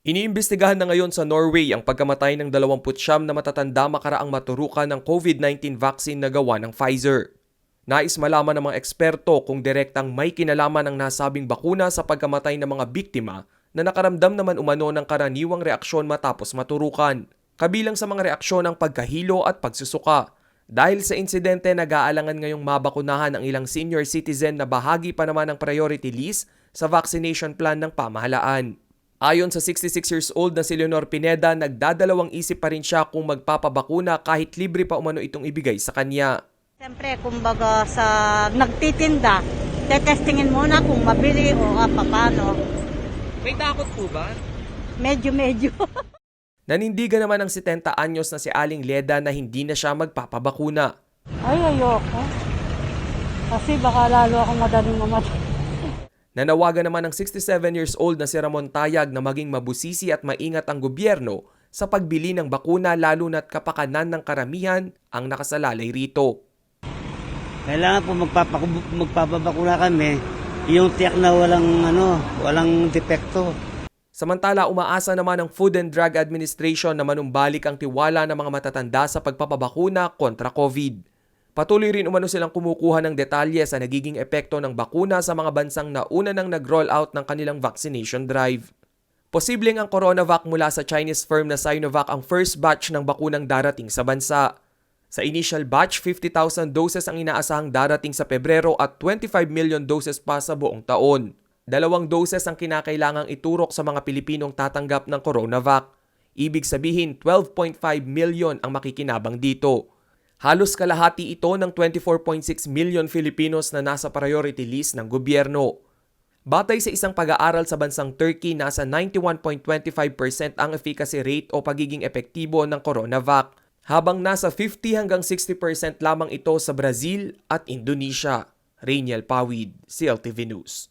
Iniimbestigahan na ngayon sa Norway ang pagkamatay ng 29 na matatanda makaraang maturukan ng COVID-19 vaccine na gawa ng Pfizer. Nais malaman ng mga eksperto kung direktang may kinalaman ang nasabing bakuna sa pagkamatay ng mga biktima na nakaramdam naman umano ng karaniwang reaksyon matapos maturukan. Kabilang sa mga reaksyon ang pagkahilo at pagsusuka. Dahil sa insidente, nag-aalangan ngayong mabakunahan ang ilang senior citizen na bahagi pa naman ng priority list sa vaccination plan ng pamahalaan. Ayon sa 66 years old na si Leonor Pineda, nagdadalawang isip pa rin siya kung magpapabakuna kahit libre pa umano itong ibigay sa kanya. Siyempre, kumbaga sa nagtitinda, tetestingin muna kung mabili o paano. May takot po ba? Medyo. Nanindigan naman ng 70 anyos na si Aling Leda na hindi na siya magpapabakuna. Ay, ayoko. Kasi baka lalo akong madaling mamatay. Nanawagan naman ng 67 years old na si Ramon Tayag na maging mabusisi at maingat ang gobyerno sa pagbili ng bakuna lalo na't kapakanan ng karamihan ang nakasalalay rito. Kailangan po magpapabakuna kami, yung tiyak na walang depekto. Samantala, umaasa naman ang Food and Drug Administration na manumbalik ang tiwala ng mga matatanda sa pagpapabakuna kontra COVID. Patuloy rin umano silang kumukuha ng detalye sa nagiging epekto ng bakuna sa mga bansang nauna nang nag-roll out ng kanilang vaccination drive. Posibleng ang CoronaVac mula sa Chinese firm na Sinovac ang first batch ng bakunang darating sa bansa. Sa initial batch, 50,000 doses ang inaasahang darating sa Pebrero at 25 million doses pa sa buong taon. 2 doses ang kinakailangang iturok sa mga Pilipinong tatanggap ng CoronaVac. Ibig sabihin, 12.5 million ang makikinabang dito. Halos kalahati ito ng 24.6 million Filipinos na nasa priority list ng gobyerno. Batay sa isang pag-aaral sa bansang Turkey, nasa 91.25% ang efficacy rate o pagiging epektibo ng CoronaVac, habang nasa 50 hanggang 60% lamang ito sa Brazil at Indonesia. Rainiel Pawid, CLTV News.